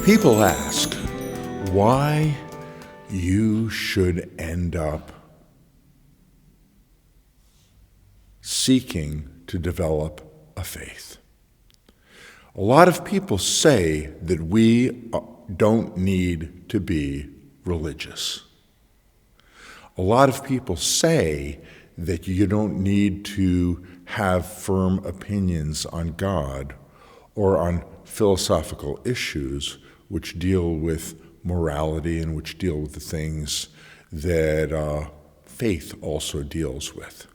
People ask why you should end up seeking to develop a faith. A lot of people say that we don't need to be religious. A lot of people say that you don't need to have firm opinions on God or on philosophical issues which deal with morality and which deal with the things that faith also deals with.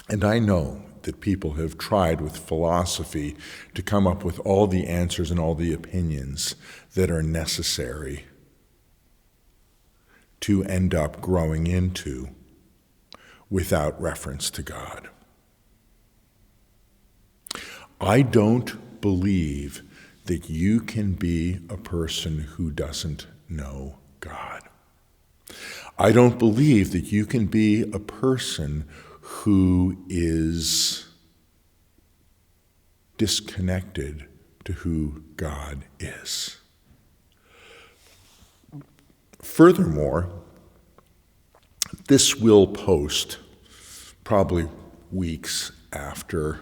And I know that people have tried with philosophy to come up with all the answers and all the opinions that are necessary to end up growing into without reference to God. I don't believe that you can be a person who doesn't know God. I don't believe that you can be a person who is disconnected to who God is. Furthermore, this will post probably weeks after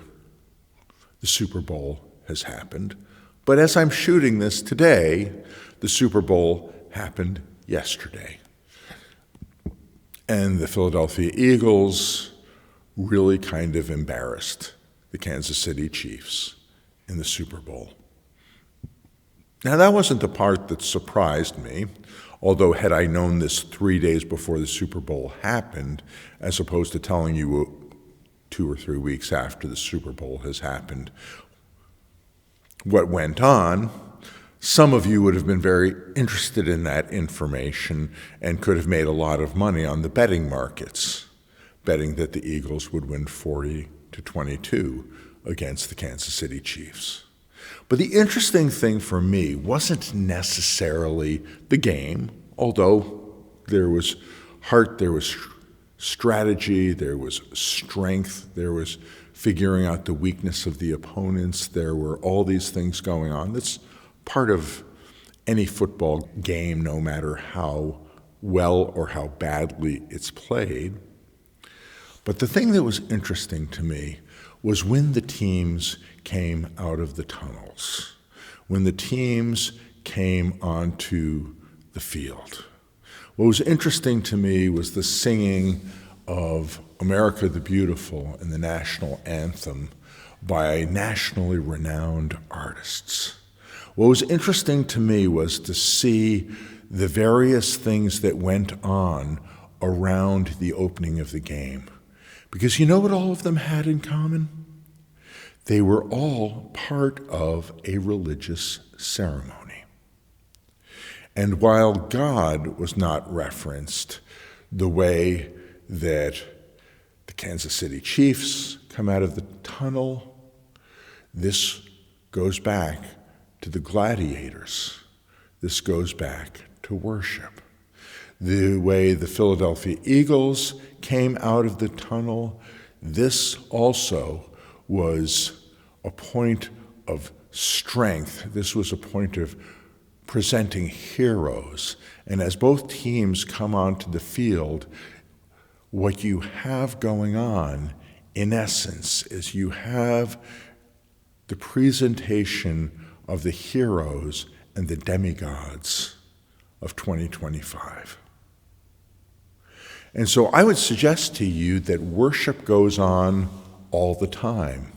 the Super Bowl has happened. But as I'm shooting this today, the Super Bowl happened yesterday. And the Philadelphia Eagles really kind of embarrassed the Kansas City Chiefs in the Super Bowl. Now, that wasn't the part that surprised me, although had I known this 3 days before the Super Bowl happened, as opposed to telling you 2 or 3 weeks after the Super Bowl has happened, what went on, some of you would have been very interested in that information and could have made a lot of money on the betting markets, betting that the Eagles would win 40-22 against the Kansas City Chiefs. But the interesting thing for me wasn't necessarily the game, although there was heart, there was strategy, there was strength, there was figuring out the weakness of the opponents, there were all these things going on. That's part of any football game, no matter how well or how badly it's played. But the thing that was interesting to me was when the teams came out of the tunnels, when the teams came onto the field. What was interesting to me was the singing of America the Beautiful and the national anthem by nationally renowned artists. What was interesting to me was to see the various things that went on around the opening of the game. Because you know what all of them had in common? They were all part of a religious ceremony. And while God was not referenced the way that the Kansas City Chiefs come out of the tunnel, this goes back to the gladiators. This goes back to worship. The way the Philadelphia Eagles came out of the tunnel, this also was a point of strength. This was a point of presenting heroes. And as both teams come onto the field, what you have going on, in essence, is you have the presentation of the heroes and the demigods of 2025. And so I would suggest to you that worship goes on all the time.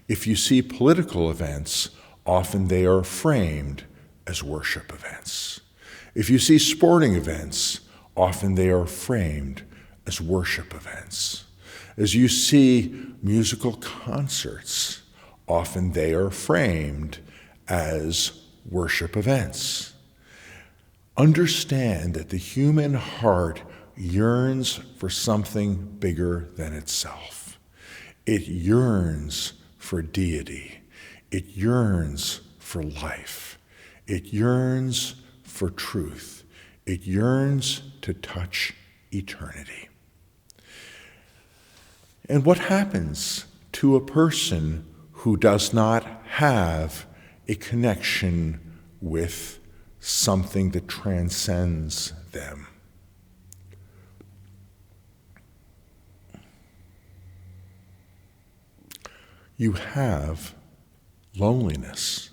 If you see political events, often they are framed as worship events. If you see sporting events, often they are framed as worship events. As you see musical concerts, often they are framed as worship events. Understand that the human heart yearns for something bigger than itself. It yearns for deity. It yearns for life. It yearns for truth. It yearns to touch eternity. And what happens to a person who does not have a connection with something that transcends them. You have loneliness.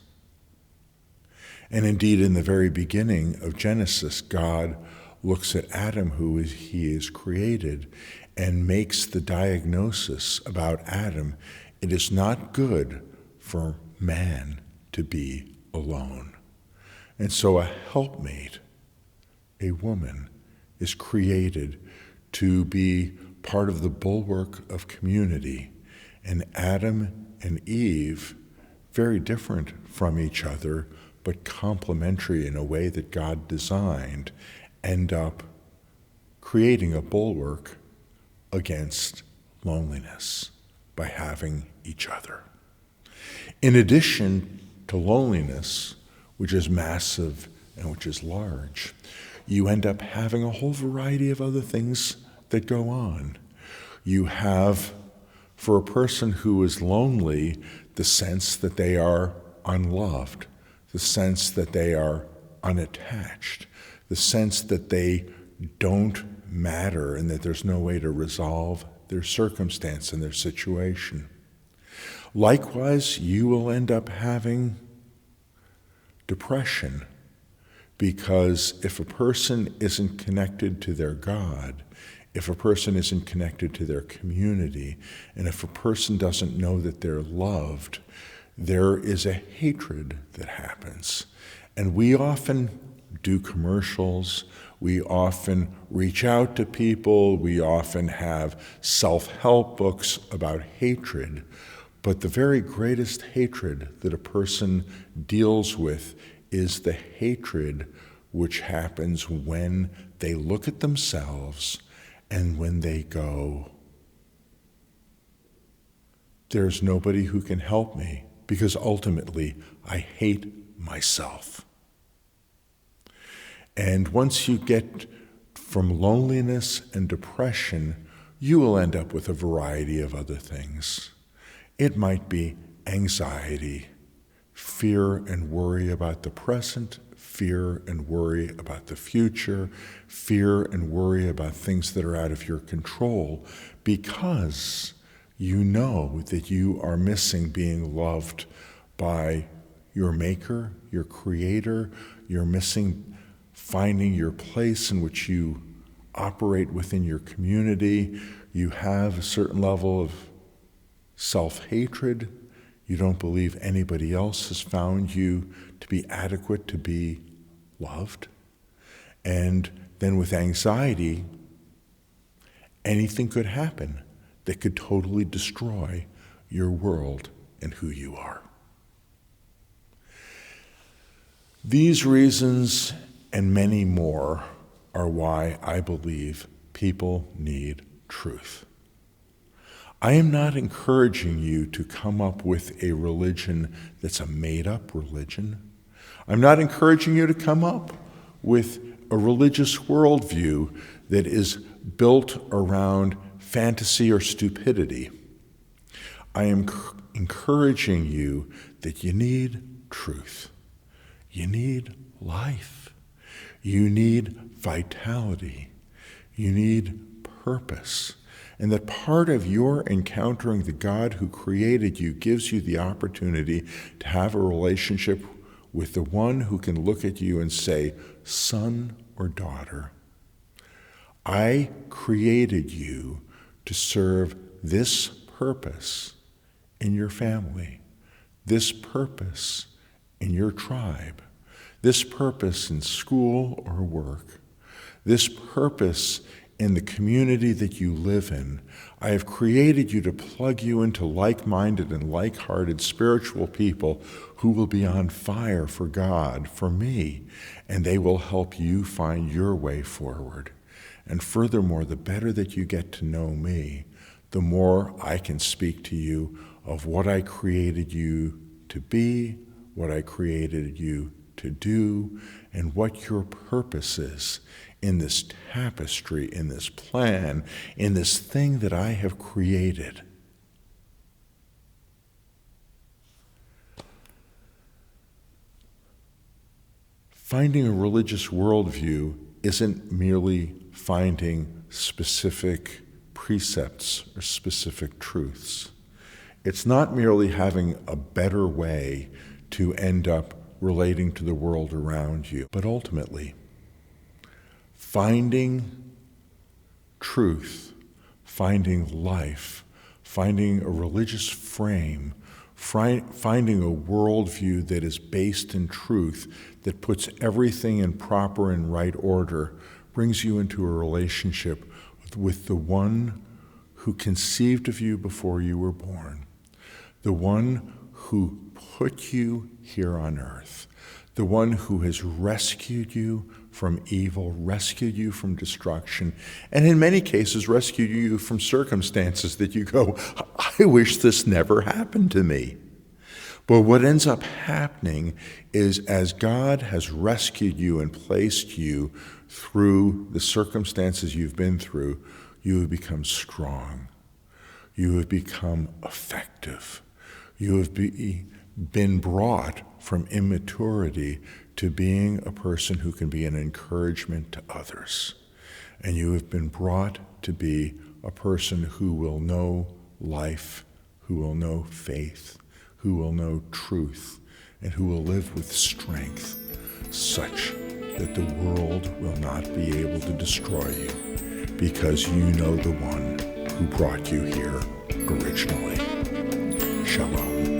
And indeed, in the very beginning of Genesis, God looks at Adam, who he is created, and makes the diagnosis about Adam: it is not good for man to be alone. And so a helpmate, a woman, is created to be part of the bulwark of community. And Adam and Eve, very different from each other, but complementary in a way that God designed, end up creating a bulwark against loneliness by having each other. In addition to loneliness, which is massive and which is large, you end up having a whole variety of other things that go on. You have, for a person who is lonely, the sense that they are unloved, the sense that they are unattached, the sense that they don't matter and that there's no way to resolve their circumstance and their situation. Likewise, you will end up having depression, because if a person isn't connected to their God, if a person isn't connected to their community, and if a person doesn't know that they're loved, there is a hatred that happens. And we often do commercials, we often reach out to people, we often have self-help books about hatred, but the very greatest hatred that a person deals with is the hatred which happens when they look at themselves and when they go, there's nobody who can help me, because ultimately I hate myself. And once you get from loneliness and depression, you will end up with a variety of other things. It might be anxiety, fear and worry about the present, fear and worry about the future, fear and worry about things that are out of your control, because you know that you are missing being loved by your Maker, your Creator. You're missing finding your place in which you operate within your community. You have a certain level of self-hatred. You don't believe anybody else has found you to be adequate to be loved. And then with anxiety, anything could happen that could totally destroy your world and who you are. These reasons and many more are why I believe people need truth. I am not encouraging you to come up with a religion that's a made-up religion. I'm not encouraging you to come up with a religious worldview that is built around fantasy or stupidity. I am encouraging you that you need truth. You need life. You need vitality. You need purpose. And that part of your encountering the God who created you gives you the opportunity to have a relationship with the one who can look at you and say, son or daughter, I created you to serve this purpose in your family, this purpose in your tribe, this purpose in school or work, this purpose in the community that you live in. I have created you to plug you into like-minded and like-hearted spiritual people who will be on fire for God, for me, and they will help you find your way forward. And furthermore, the better that you get to know me, the more I can speak to you of what I created you to be, what I created you to do, and what your purpose is in this tapestry, in this plan, in this thing that I have created. Finding a religious worldview isn't merely finding specific precepts or specific truths. It's not merely having a better way to end up relating to the world around you, but ultimately finding truth, finding life, finding a religious frame, finding a worldview that is based in truth, that puts everything in proper and right order, brings you into a relationship with the one who conceived of you before you were born, the one who put you here on earth, the one who has rescued you from evil, rescued you from destruction, and in many cases rescued you from circumstances that you go, I wish this never happened to me. But what ends up happening is, as God has rescued you and placed you through the circumstances you've been through, you have become strong. You have become effective. You have been brought from immaturity to being a person who can be an encouragement to others. And you have been brought to be a person who will know life, who will know faith, who will know truth, and who will live with strength, such that the world will not be able to destroy you, because you know the one who brought you here originally. Shalom.